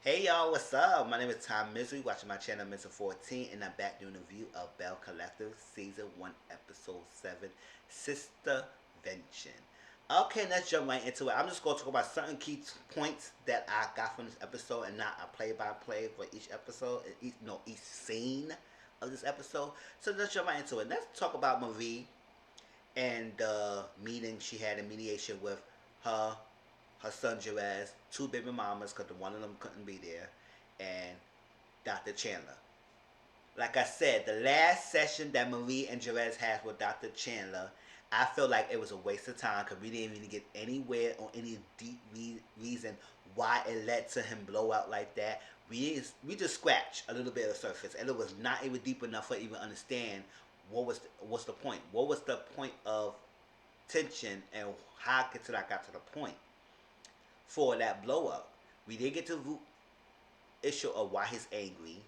Hey y'all, what's up? My name is Tom Mizzle. You're watching my channel Mizzle 14, and I'm back doing a review of Belle Collective Season 1, Episode 7, Sister Vention. Okay, let's jump right into it. I'm just going to talk about certain key points that I got from this episode and not a play-by-play for each episode, each scene of this episode. So let's jump right into it. Let's talk about Marie and the meeting she had in mediation with her her son Jerez, two baby mamas, because one of them couldn't be there, and Dr. Chandler. Like I said, the last session that Marie and Jerez had with Dr. Chandler, I feel like it was a waste of time because we didn't really get anywhere on any deep reason why it led to him blow out like that. We just scratched a little bit of the surface, and it was not even deep enough for even understand what's the point. What was the point of tension, and how I got to the point for that blow up. We did get to the root issue of why he's angry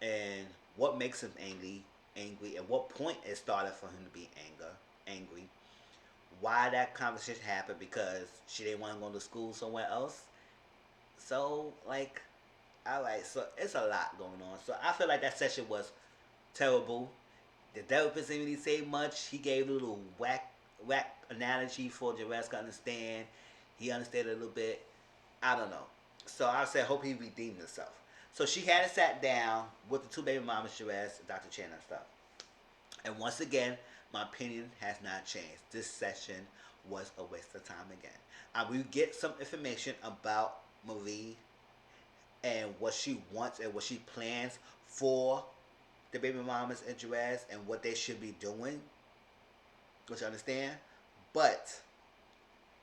and what makes him angry, and what point it started for him to be angry. Why that conversation happened, because she didn't want to go to school somewhere else. So like, alright, so it's a lot going on. So I feel like that session was terrible. The therapist didn't really say much. He gave a little whack analogy for Jerez to understand. He understood it a little bit. I don't know. So I said, hope he redeemed himself. So she had it sat down with the two baby mamas, Jerez and Dr. Chandler and stuff. And once again, my opinion has not changed. This session was a waste of time again. We get some information about Marie and what she wants and what she plans for the baby mamas and Jerez and what they should be doing. Which I understand. But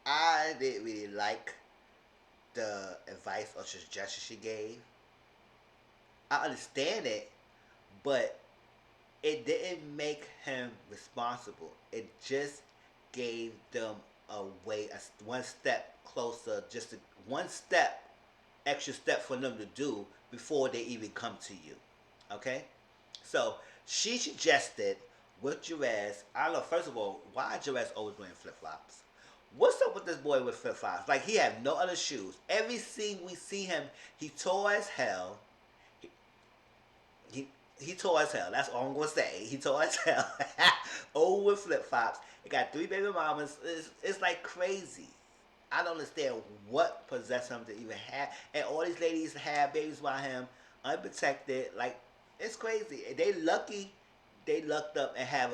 I didn't really like the advice or suggestion she gave. I understand it, but it didn't make him responsible. It just gave them one step closer, just one extra step for them to do before they even come to you. Okay? So she suggested with Jerez, I don't know, first of all, why Jerez always wearing flip-flops? What's up with this boy with flip-flops? Like, he have no other shoes. Every scene we see him, he tall as hell. He tall as hell. That's all I'm gonna say. He tall as hell. Old with flip-flops. He got three baby mamas. It's like crazy. I don't understand what possessed him to even have. And all these ladies have babies by him, unprotected. Like, it's crazy. They lucky they lucked up and have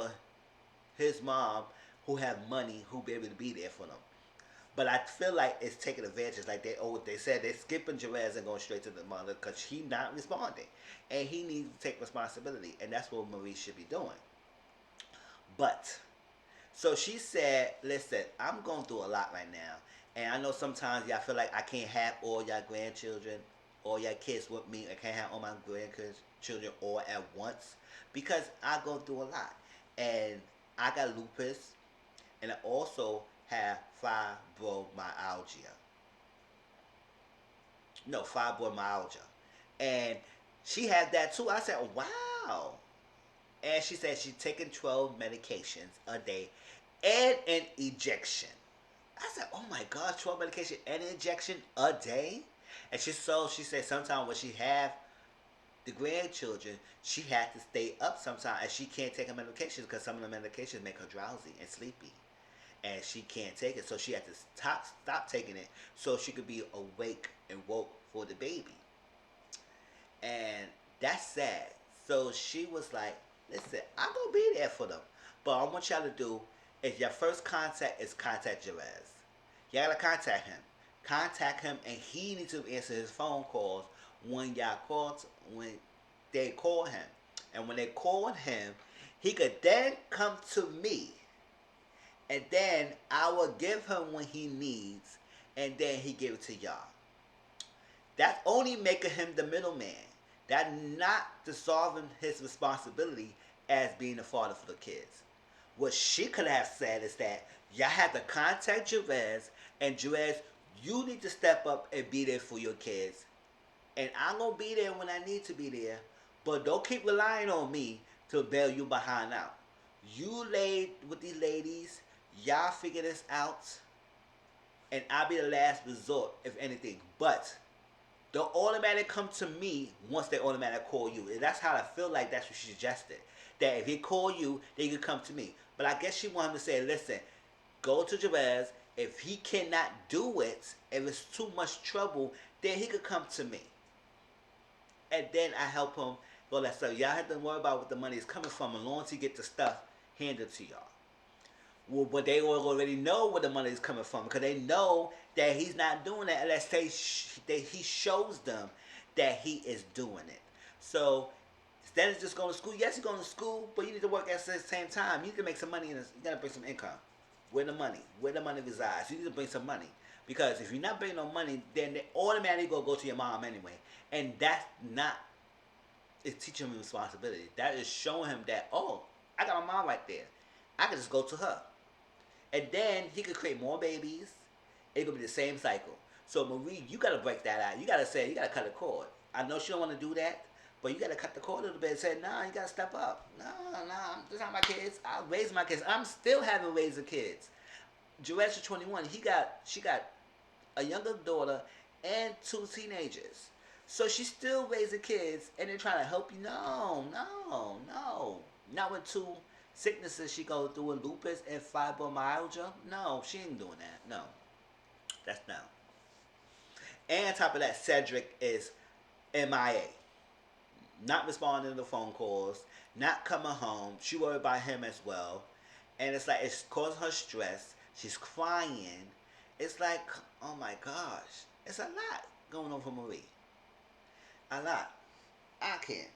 his mom who have money who be able to be there for them. But I feel like it's taking advantage. Like they said, they're skipping Jerez and going straight to the mother because he not responding, and he needs to take responsibility, and that's what Marie should be doing. But so she said, "Listen, I'm going through a lot right now, and I know sometimes y'all feel like I can't have all y'all grandchildren, all y'all kids with me. I can't have all my grandchildren all at once because I go through a lot, and I got lupus, and I also have fibromyalgia. No, fibromyalgia, and she had that too. I said, wow." And she said she's taking 12 medications a day and an ejection. I said, oh my God, 12 medication and an injection a day? And she said sometimes when she have the grandchildren, she had to stay up sometimes, and she can't take her medications because some of the medications make her drowsy and sleepy. And she can't take it, so she had to stop taking it so she could be awake and woke for the baby. And that's sad. So she was like, listen, I'm going to be there for them. But I want y'all to do is your first contact is contact Jerez. Y'all got to contact him. Contact him, and he needs to answer his phone calls when when they call him. And when they call him, he could then come to me. And then I will give him what he needs, and then he give it to y'all. That's only making him the middleman. That not dissolving his responsibility as being the father for the kids. What she could have said is that y'all have to contact Jerez, and Jerez, you need to step up and be there for your kids. And I'm going to be there when I need to be there, but don't keep relying on me to bail you behind out. You laid with these ladies, y'all figure this out, and I'll be the last resort, if anything. But they'll automatically come to me once they automatically call you. And that's how I feel like that's what she suggested. That if he call you, they can come to me. But I guess she wanted him to say, listen, go to Jabez. If he cannot do it, if it's too much trouble, then he could come to me. And then I help him go that stuff. Y'all have to worry about what the money is coming from as long as he get the stuff handed to y'all. Well, but they already know where the money is coming from because they know that he's not doing it unless he shows them that he is doing it. So instead of just going to school, yes, you're going to school, but you need to work at the same time. You need to make some money and you got to bring some income. Where the money resides. You need to bring some money because if you're not bringing no money, then they automatically go to your mom anyway, and that's not. It's teaching him responsibility. That is showing him that I got my mom right there. I can just go to her. And then he could create more babies. It could be the same cycle. So Marie, you gotta break that out. You gotta cut the cord. I know she don't want to do that, but you gotta cut the cord a little bit and say, nah, you gotta step up. No, this not my kids. I'll raise my kids. I'm still having raised the kids. Jerez 21. She got a younger daughter and 2 teenagers. So she's still raising kids, and they're trying to help you. No. Not with 2 sicknesses she goes through with lupus and fibromyalgia. No, she ain't doing that. No. That's no. And on top of that, Cedric is MIA. Not responding to the phone calls. Not coming home. She worried about him as well. And it's like, it's causing her stress. She's crying. It's like, oh my gosh. It's a lot going on for Marie. A lot. I can't.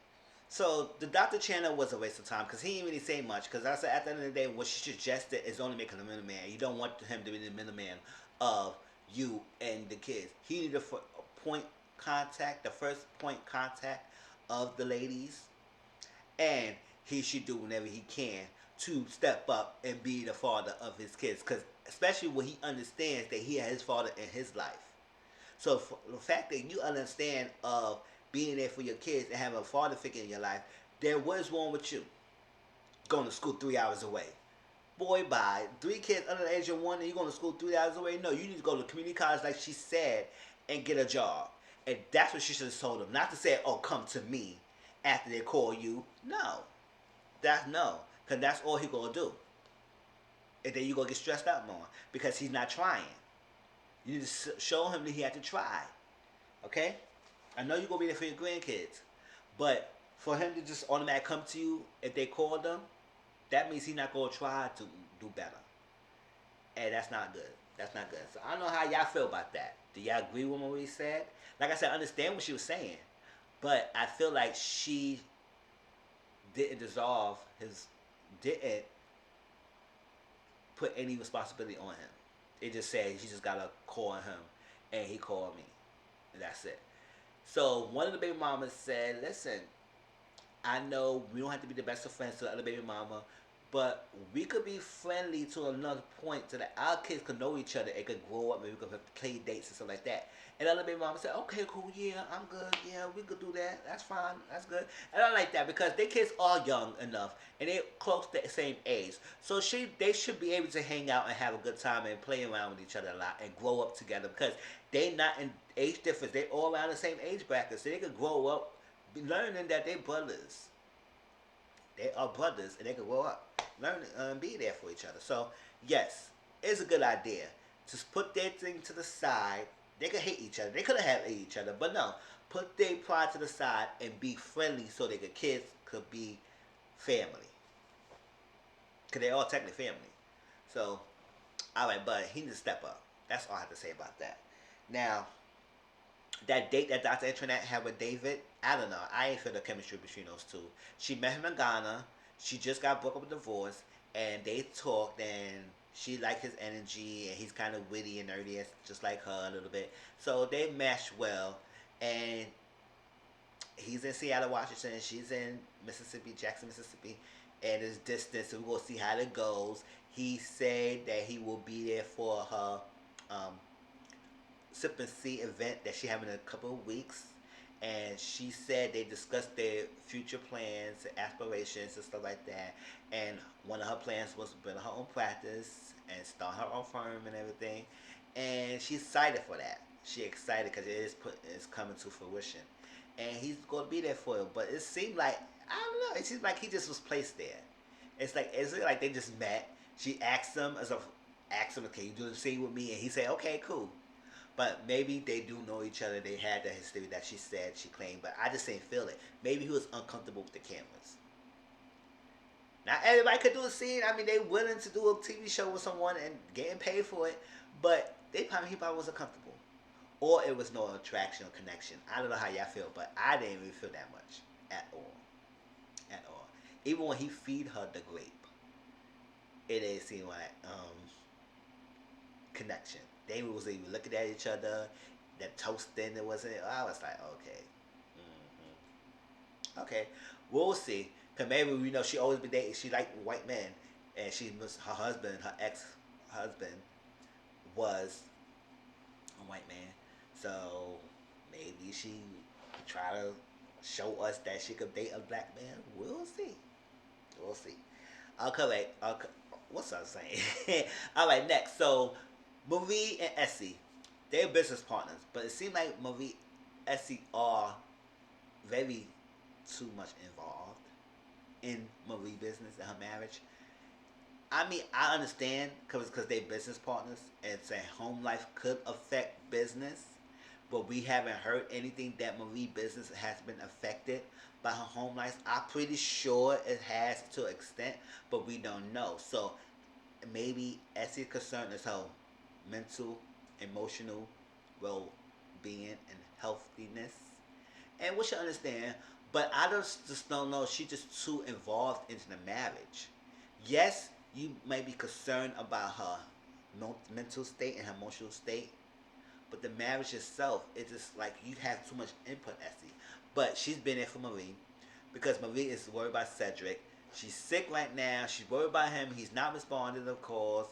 So the Dr. channel was a waste of time because he didn't really say much. Because I said at the end of the day, what she suggested is only making a middleman. You don't want him to be the middleman of you and the kids. He needed a point contact, the first point contact of the ladies, and he should do whenever he can to step up and be the father of his kids. Because especially when he understands that he has his father in his life. So the fact that you understand of being there for your kids and having a father figure in your life, then what is wrong with you? Going to school 3 hours away. Boy, bye. 3 kids under the age of 1 and you're going to school 3 hours away? No, you need to go to community college like she said and get a job. And that's what she should have told them. Not to say, come to me after they call you. No. No. Because that's all he's going to do. And then you're going to get stressed out more because he's not trying. You need to show him that he had to try. Okay? I know you're going to be there for your grandkids. But for him to just automatically come to you if they call them, that means he's not going to try to do better. And that's not good. That's not good. So I don't know how y'all feel about that. Do y'all agree with what we said? Like I said, I understand what she was saying. But I feel like she didn't put any responsibility on him. It just said she just got to call him. And he called me. And that's it. So one of the baby mamas said, listen, I know we don't have to be the best of friends to the other baby mama, but we could be friendly to another point so that our kids could know each other and could grow up and we could have play dates and stuff like that. And the other baby mama said, okay, cool, yeah, I'm good, yeah, we could do that, that's fine, that's good. And I like that because their kids are young enough and they're close to the same age. So they should be able to hang out and have a good time and play around with each other a lot and grow up together because they're not in age difference. They're all around the same age bracket. So they could grow up learning that they're brothers. They are brothers and they could grow up, learn and be there for each other. So yes, it's a good idea. Just put their thing to the side. They could hate each other. They could have hated each other, but no. Put their pride to the side and be friendly so that the kids could be family. Because they're all technically family. So, alright, but he needs to step up. That's all I have to say about that. Now, that date that Dr. Antoinette had with David, I don't know. I ain't feel the chemistry between those two. She met him in Ghana. She just got broke up with divorce. And they talked and she liked his energy. And he's kind of witty and nerdy, just like her a little bit. So they meshed well. And he's in Seattle, Washington. She's in Mississippi, Jackson, Mississippi. And it's distance. So we're going to see how it goes. He said that he will be there for her Sip and See event that she having in a couple of weeks. And she said they discussed their future plans and aspirations and stuff like that. And one of her plans was to build her own practice and start her own firm and everything. And she's excited for that. she excited because it's coming to fruition, and he's gonna be there for her. But it seemed like I don't know. It seems like he just was placed there. It's like they just met. She asked him, "Can you do the scene with me?" And he said, "Okay, cool." But maybe they do know each other. They had that history that she claimed, but I just didn't feel it. Maybe he was uncomfortable with the cameras. Not everybody could do a scene. I mean, they willing to do a TV show with someone and getting paid for it, but he probably wasn't comfortable, or it was no attraction or connection. I don't know how y'all feel, but I didn't really feel that much at all, at all. Even when he feed her the grape, it didn't seem like connection. They was even looking at each other. That toasting, it wasn't. I was like, okay, okay, we'll see. Cause maybe she always been dating. She liked white men, and she was her husband, her ex husband was a white man. So maybe she try to show us that she could date a black man. We'll see. We'll see. Okay, what's I saying? All right, next. So Marie and Essie, they're business partners, but it seems like Marie, Essie are very too much involved in Marie business and her marriage. I mean, I understand because they're business partners and saying home life could affect business, but we haven't heard anything that Marie business has been affected by her home life. I'm pretty sure it has to an extent, but we don't know. So maybe Essie's concern is her mental, emotional well-being and healthiness, and we should understand. But I just don't know. She's just too involved into the marriage. Yes, you may be concerned about her mental state and her emotional state, but the marriage itself, it's just like you have too much input, Essie. But she's been there for Marie because Marie is worried about Cedric. She's sick right now. She's worried about him. He's not responding to calls.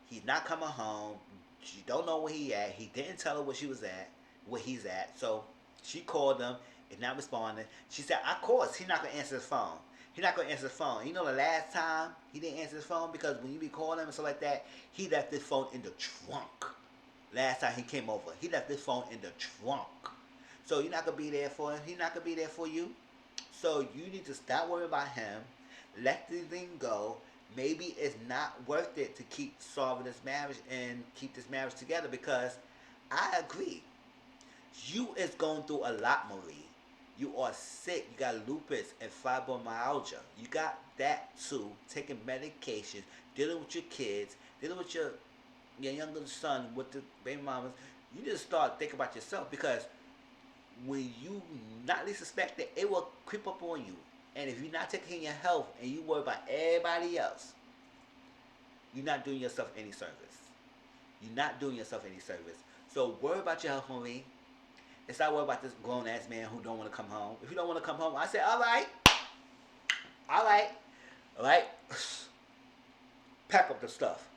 He's not coming home. She don't know where he at. He didn't tell her where she was at, where he's at. So she called him. He's not responding. She said, "Of course, he's not gonna answer his phone. He's not gonna answer his phone. You know, the last time he didn't answer his phone because when you be calling him and stuff like that, he left his phone in the trunk. Last time he came over, he left his phone in the trunk. So you're not gonna be there for him. He's not gonna be there for you. So you need to stop worrying about him. Let the thing go. Maybe it's not worth it to keep solving this marriage and keep this marriage together because I agree. You is going through a lot, Marie. You are sick. You got lupus and fibromyalgia. You got that too. Taking medications, dealing with your kids, dealing with your younger son with the baby mamas. You need to start thinking about yourself because when you not least suspect it, it will creep up on you. And if you're not taking care of your health and you worry about everybody else, you're not doing yourself any service. You're not doing yourself any service. So worry about your health, Marie. It's not worry about this grown ass man who don't want to come home. If you don't want to come home, I say, all right, all right, all right. Pack up the stuff.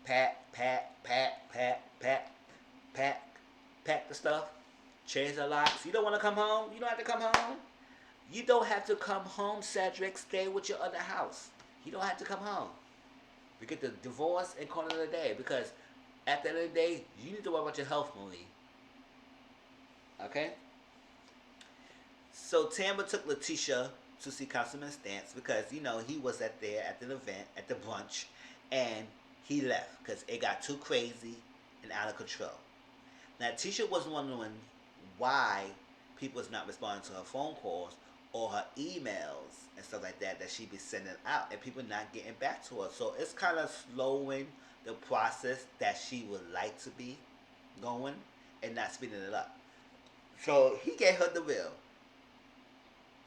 Pack, pack, pack, pack, pack, pack, pack the stuff. Change the locks. You don't want to come home? You don't have to come home. You don't have to come home, Cedric. Stay with your other house. You don't have to come home. We get the divorce and call it a day because at the end of the day, you need to worry about your health, Marie. Okay? So Tamra took Letitia to see Councilman Stance because, he was at the event, at the brunch, and he left because it got too crazy and out of control. Now, Tisha was wondering why people is not responding to her phone calls or her emails and stuff like that she be sending out, and people not getting back to her. So it's kind of slowing the process that she would like to be going and not speeding it up. So he gave her the bill.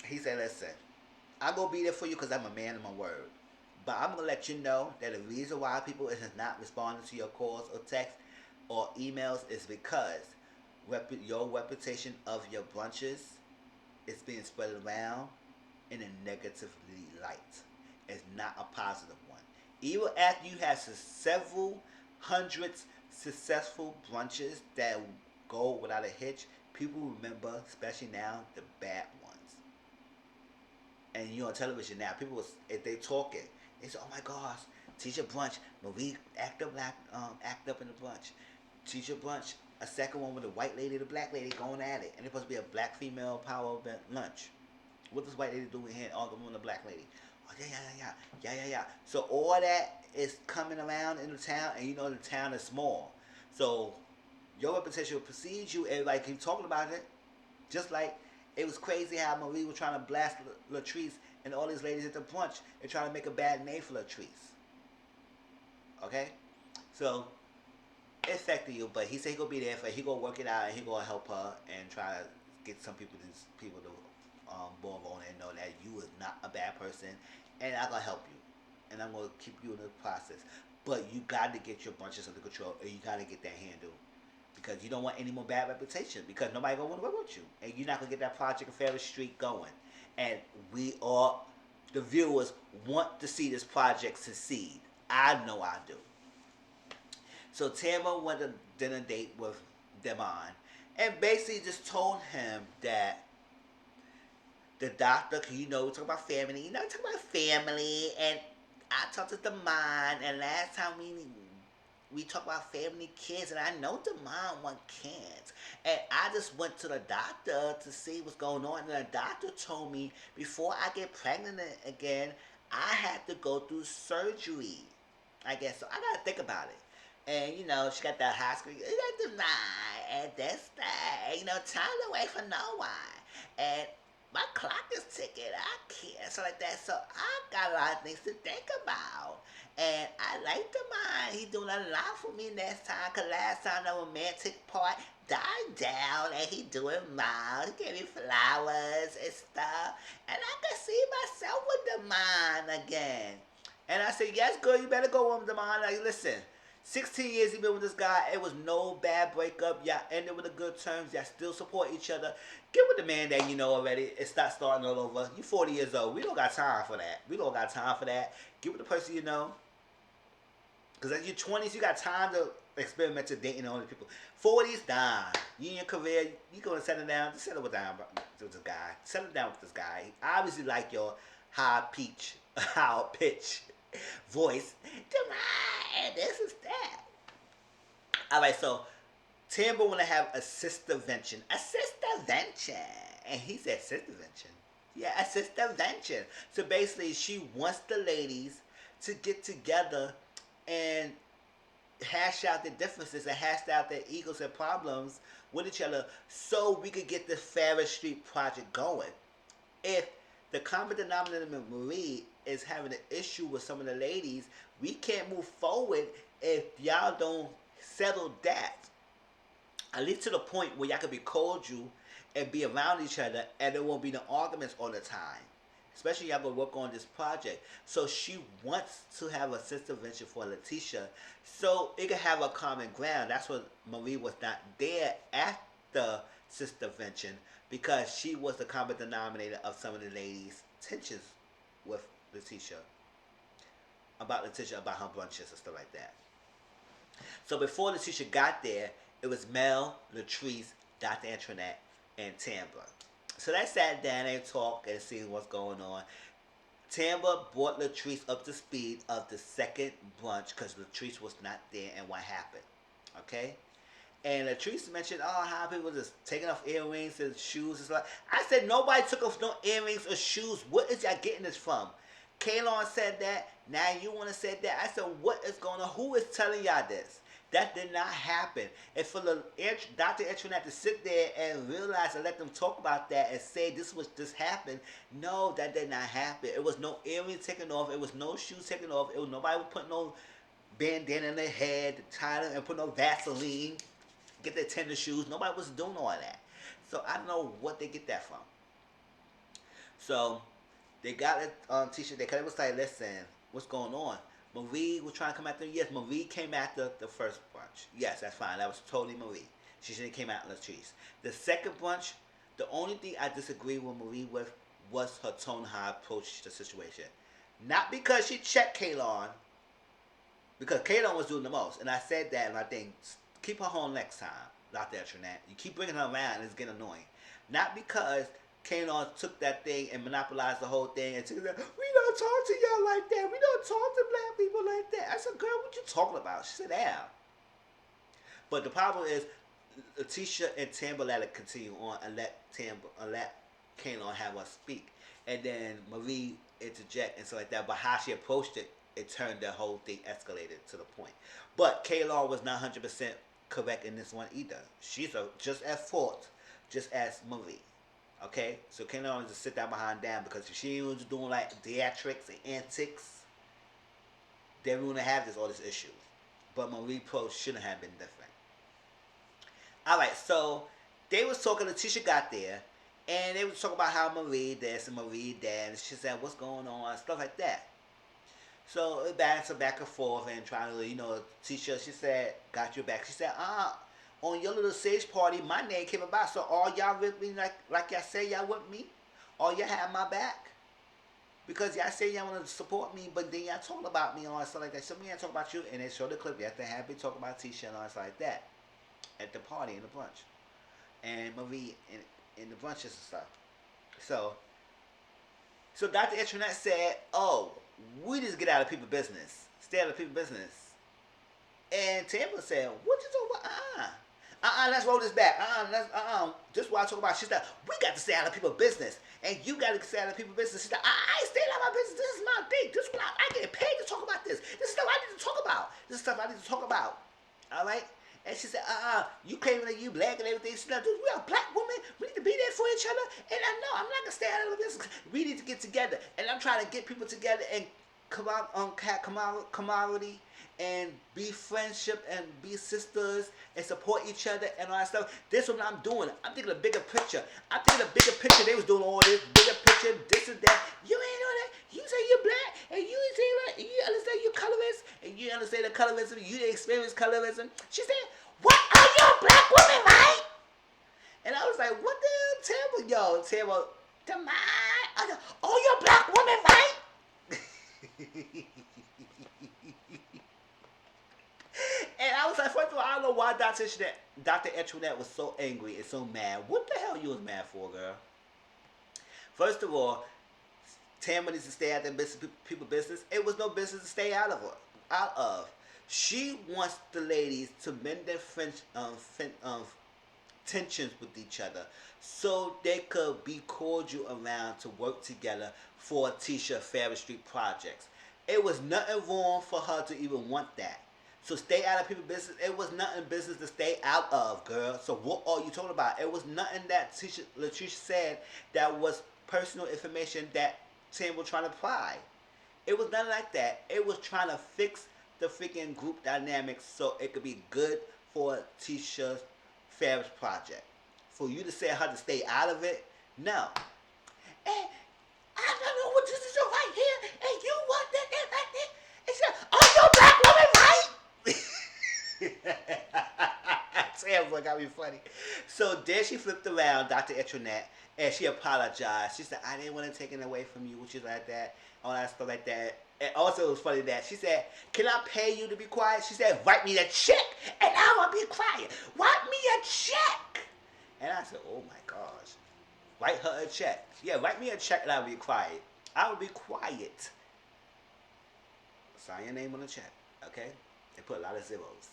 He said, listen, I'm going to be there for you because I'm a man of my word. But I'm going to let you know that the reason why people is not responding to your calls or texts or emails is because your reputation of your brunches is being spread around in a negative light. It's not a positive one. Even after you have several hundreds successful brunches that go without a hitch, people remember, especially now, the bad ones. And you're on television now. People, if they talk it, they say, "Oh my gosh, teacher brunch, Marie act up in the brunch. Teacher brunch, a second one with a white lady and a black lady going at it. And it's supposed to be a black female power event lunch. What does white lady do here arguing with a black lady? Oh, yeah. So all that is coming around in the town, and you know the town is small. So your reputation precedes you. Everybody keep talking about it. Just like it was crazy how Marie was trying to blast Latrice and all these ladies at the brunch and trying to make a bad name for Latrice. Okay? So it affected you, but he said he gonna be there for. He gonna work it out and he gonna help her and try to get some people to born on and know that you is not a bad person, and I'm gonna help you, and I'm gonna keep you in the process. But you got to get your bunches under control, and you got to get that handle, because you don't want any more bad reputation. Because nobody gonna want to work with you, and you're not gonna get that Project Fairless Street going. And we all, the viewers, want to see this project succeed. I know I do. So Tamara went to dinner date with Devon and basically just told him that the doctor, cause we talk about family, talk about family, and I talked to Devon, and last time we talked about family, kids, and I know Devon want kids, and I just went to the doctor to see what's going on, and the doctor told me before I get pregnant again, I had to go through surgery. I guess so. I gotta think about it. And she got that high school, that's Devon, and that's that. Time to wait for no one, and my clock is ticking. I can't. So like that. So I got a lot of things to think about. And I like the mind. He doing a lot for me next time. Cause last time the romantic part died down and he doing miles. He gave me flowers and stuff. And I could see myself with the mind again. And I said, yes, girl, you better go with the mind. Like, listen. 16 years you been with this guy. It was no bad breakup. Y'all ended with a good terms. Y'all still support each other. Get with the man that you know already and start starting all over. You 40 years old. We don't got time for that. Get with the person you know. Because at your 20s, you got time to experiment to dating other people. 40s, nah. You in your career, you going to settle down. Just settle down with this guy. Settle down with this guy. He obviously like your high pitch voice. And this is that. Alright, so Timber want to have a sistervention. And he said sistervention. Yeah, a sistervention. So basically, she wants the ladies to get together and hash out their differences and hash out their egos and problems with each other so we could get the Fairless Street project going. If the common denominator of Marie is having an issue with some of the ladies, we can't move forward if y'all don't settle that. At least to the point where y'all can be cordial and be around each other and there won't be no arguments all the time. Especially y'all gonna work on this project. So she wants to have a sistervention for Letitia so it can have a common ground. That's what Marie was not there at the sistervention because she was the common denominator of some of the ladies' tensions with Letitia. About her brunches and stuff like that. So before Letitia got there, it was Mel, Latrice, Dr. Antoinette, and Tambra. So they sat down and talked and see what's going on. Tambra brought Latrice up to speed of the second brunch because Latrice was not there and what happened. Okay? And Latrice mentioned, how people just taking off earrings and shoes and stuff. I said, nobody took off no earrings or shoes. What is y'all getting this from? Kaylon said that. Now you want to say that. I said, what is going on? Who is telling y'all this? That did not happen. And for the Dr. Antoinette to sit there and realize and let them talk about that and say this happened, no, that did not happen. It was no earrings taken off. It was no shoes taken off. It was nobody would put no bandana in their head, tie them and put no Vaseline, get their tennis shoes. Nobody was doing all that. So I don't know what they get that from. So they got a t-shirt. They was like, listen, what's going on? Marie was trying to come after. Yes, Marie came after the first brunch. Yes, that's fine. That was totally Marie. She shouldn't have came out Latrice. The second brunch, the only thing I disagree with Marie with was her tone, how I approached the situation. Not because she checked Kaylon, because Kaylon was doing the most. And I said that, and I think, keep her home next time, Dr. Antoinette. You keep bringing her around, and it's getting annoying. Not because Kaylon took that thing and monopolized the whole thing and took it, we don't talk to y'all like that. We don't talk to black people like that. I said, girl, what you talking about? She said, yeah. But the problem is, Letitia and Tamber let it continue on and let Kaylon have us speak, and then Marie interject and stuff like that. But how she approached it, it turned the whole thing escalated to the point. But Kaylon was not 100% correct in this one either. She's just at fault, just as Marie. Okay, so Kaylon just sit down behind down because if she was doing like theatrics and antics, then we wouldn't have all this issues. But Marie Pro shouldn't have been different. All right, so they was talking. Letitia got there, and they was talking about how Marie this and Marie that, and she said what's going on, stuff like that. So it bounced back and forth and trying to, Letitia. She said, "Got your back." She said, on your little sage party, my name came about. So all y'all with me like y'all say y'all with me, all y'all have my back. Because y'all say y'all want to support me, but then y'all talk about me and all that stuff like that. So me, I talk about you, and they show the clip. You have to have me talk about Tisha and all that stuff like that at the party in the brunch, and Marie in the brunches and stuff. So Dr. Internet said, "Oh, we just get out of people's business, stay out of people's business." And Tampa said, "What you talking about? Let's roll this back. This is what I talk about." She said, "We got to stay out of people's business, and you got to stay out of people's business." She said, "I ain't staying out of my business. This is my thing. This is what I get paid to talk about this. This is stuff I need to talk about. This is stuff I need to talk about." All right. And she said, you came in, you black and everything. She said, we are black women. We need to be there for each other. And I know I'm not going to stay out of the business. We need to get together. And I'm trying to get people together and come out on camaraderie and be friendship and be sisters and support each other and all that stuff. This is what I'm doing. I'm thinking a bigger picture. I'm thinking a bigger picture. They was doing all this bigger picture, this and that. You ain't know that. You say you're black and you say that. You understand you're colorist and you understand the colorism. You experience colorism. She said, "What are you black women, right?" And I was like, "What the hell, Tampa, yo, Tampa, to my, oh, you're black women, right?" And I was like, first of all, I don't know why Dr. Etrunet was so angry and so mad. What the hell you was mad for, girl? First of all, Tamara needs to stay out of people business. It was no business to stay out of. She wants the ladies to mend their tensions with each other so they could be cordial around to work together for Tisha Ferris Street projects. It was nothing wrong for her to even want that. So stay out of people's business. It was nothing business to stay out of, girl. So what are you talking about? It was nothing that Latricia said that was personal information that Tim was trying to apply. It was nothing like that. It was trying to fix the freaking group dynamics so it could be good for Tisha's Ferris project. For you to say her to stay out of it, no. And I don't know what this is right here, and you want that and like that. And she said, "Oh, you black woman, right?" Tampa got me funny. So then she flipped around, Dr. Etrunet, and she apologized. She said, "I didn't want to take it away from you," which is like that, all that stuff like that. And also it was funny that she said, "Can I pay you to be quiet?" She said, "Write me a check and I will be quiet. Write me a check." And I said, "Oh my gosh. Write her a check." Yeah, write me a check and I'll be quiet. I will be quiet. Sign your name on the check, okay? They put a lot of zeros.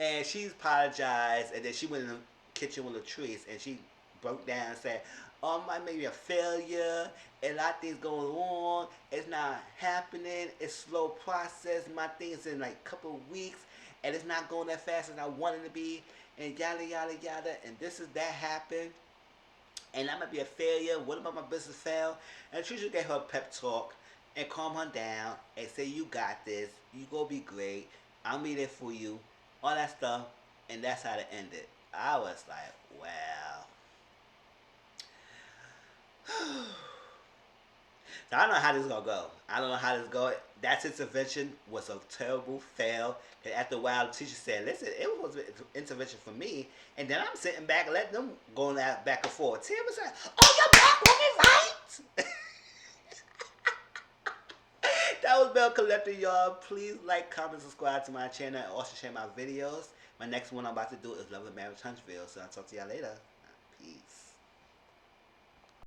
And she apologized, and then she went in the kitchen with Latrice, and she broke down and said, "Oh, I may be a failure, and a lot of things going on. It's not happening. It's a slow process. My thing's in like a couple of weeks, and it's not going that fast as I wanted to be, and yada, yada, yada, and this is that happened, and I might be a failure. What about my business fail?" And Latrice gave her a pep talk and calm her down and say, "You got this. You gonna be great. I'll be there for you." All that stuff, and that's how it ended. I was like, wow. So I don't know how this is gonna go. I don't know how this is going. That intervention was a terrible fail. And after a while, the teacher said, "Listen, it was an intervention for me." And then I'm sitting back and letting them go back and forth. Tim was like, "Oh, you're black woman, right?" That was Belle Collector, y'all. Please like, comment, subscribe to my channel, and also share my videos. My next one I'm about to do is Love and Marriage Huntsville. So I'll talk to y'all later.